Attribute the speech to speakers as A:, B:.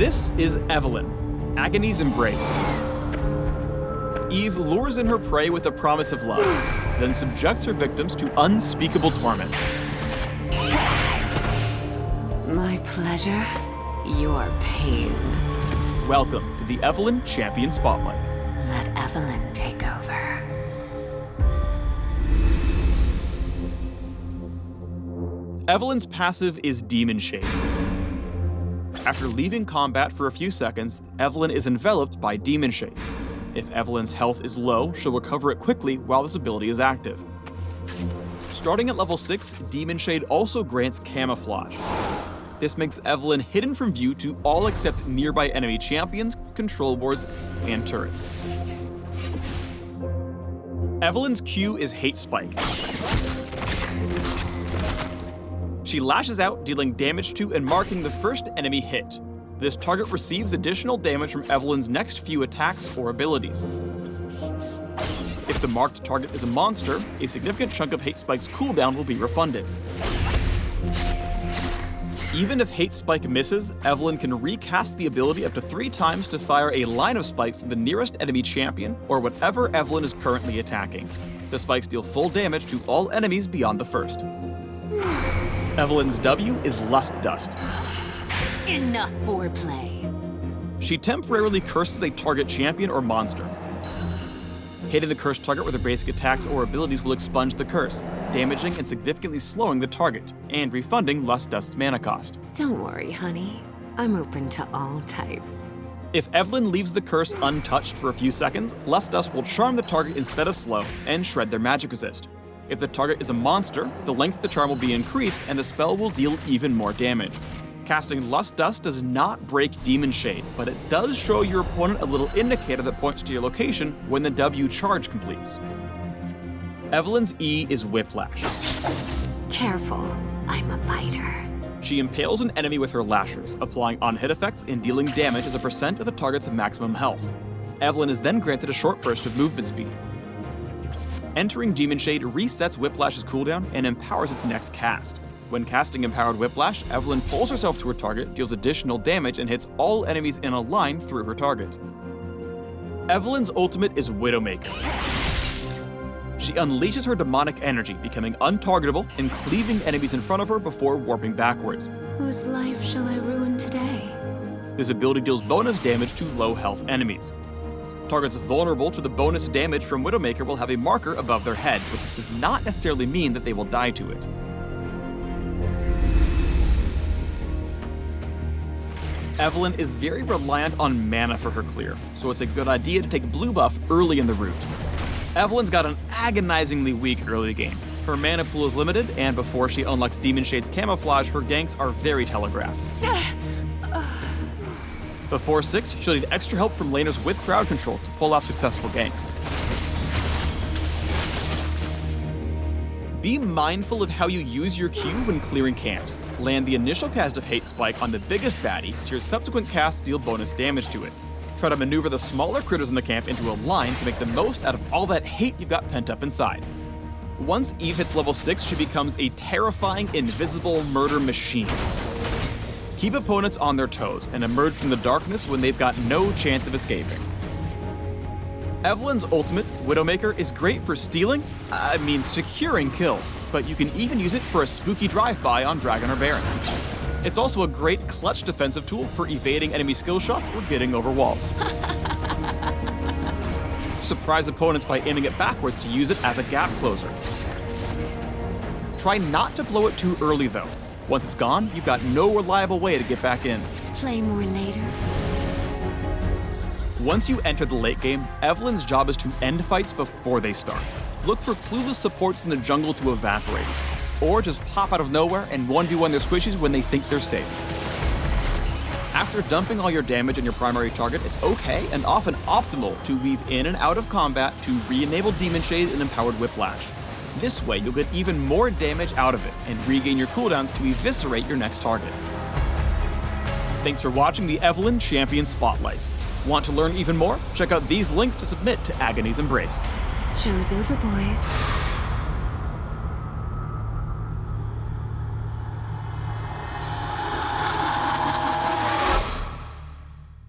A: This is Evelynn, Agony's Embrace. Eve lures in her prey with a promise of love, then subjects her victims to unspeakable torment.
B: My pleasure, your pain.
A: Welcome to the Evelynn Champion Spotlight.
B: Let Evelynn take over.
A: Evelynn's passive is Demon Shade. After leaving combat for a few seconds, Evelynn is enveloped by Demon Shade. If Evelynn's health is low, she'll recover it quickly while this ability is active. Starting at level 6, Demon Shade also grants Camouflage. This makes Evelynn hidden from view to all except nearby enemy champions, control boards, and turrets. Evelynn's Q is Hate Spike. She lashes out, dealing damage to and marking the first enemy hit. This target receives additional damage from Evelynn's next few attacks or abilities. If the marked target is a monster, a significant chunk of Hate Spike's cooldown will be refunded. Even if Hate Spike misses, Evelynn can recast the ability up to 3 times to fire a line of spikes to the nearest enemy champion or whatever Evelynn is currently attacking. The spikes deal full damage to all enemies beyond the first. Evelynn's W is Lust Dust.
B: Enough foreplay.
A: She temporarily curses a target champion or monster. Hitting the cursed target with her basic attacks or abilities will expunge the curse, damaging and significantly slowing the target, and refunding Lust Dust's mana cost.
B: Don't worry, honey. I'm open to all types.
A: If Evelynn leaves the curse untouched for a few seconds, Lust Dust will charm the target instead of slow, and shred their magic resist. If the target is a monster, the length of the charm will be increased and the spell will deal even more damage. Casting Lust Dust does not break Demon Shade, but it does show your opponent a little indicator that points to your location when the W charge completes. Evelynn's E is Whiplash.
B: Careful, I'm a biter.
A: She impales an enemy with her lashers, applying on-hit effects and dealing damage as a percent of the target's maximum health. Evelynn is then granted a short burst of movement speed. Entering Demon Shade resets Whiplash's cooldown and empowers its next cast. When casting Empowered Whiplash, Evelynn pulls herself to her target, deals additional damage, and hits all enemies in a line through her target. Evelynn's ultimate is Widowmaker. She unleashes her demonic energy, becoming untargetable and cleaving enemies in front of her before warping backwards.
B: Whose life shall I ruin today?
A: This ability deals bonus damage to low health enemies. Targets vulnerable to the bonus damage from Widowmaker will have a marker above their head, but this does not necessarily mean that they will die to it. Evelynn is very reliant on mana for her clear, so it's a good idea to take blue buff early in the route. Evelynn's got an agonizingly weak early game. Her mana pool is limited, and before she unlocks Demon Shade's Camouflage, her ganks are very telegraphed. Before 6, she'll need extra help from laners with crowd control to pull off successful ganks. Be mindful of how you use your Q when clearing camps. Land the initial cast of Hate Spike on the biggest baddie, so your subsequent casts deal bonus damage to it. Try to maneuver the smaller critters in the camp into a line to make the most out of all that hate you've got pent up inside. Once Eve hits level 6, she becomes a terrifying, invisible murder machine. Keep opponents on their toes and emerge from the darkness when they've got no chance of escaping. Evelynn's ultimate, Widowmaker, is great for securing kills, but you can even use it for a spooky drive-by on Dragon or Baron. It's also a great clutch defensive tool for evading enemy skill shots or getting over walls. Surprise opponents by aiming it backwards to use it as a gap closer. Try not to blow it too early though. Once it's gone, you've got no reliable way to get back in.
B: Play more later.
A: Once you enter the late game, Evelynn's job is to end fights before they start. Look for clueless supports in the jungle to evaporate, or just pop out of nowhere and 1v1 their squishies when they think they're safe. After dumping all your damage on your primary target, it's okay and often optimal to weave in and out of combat to re-enable Demon Shade and Empowered Whiplash. This way, you'll get even more damage out of it and regain your cooldowns to eviscerate your next target. Thanks for watching the Evelynn Champion Spotlight. Want to learn even more? Check out these links to submit to Agony's Embrace.
B: Show's over, boys.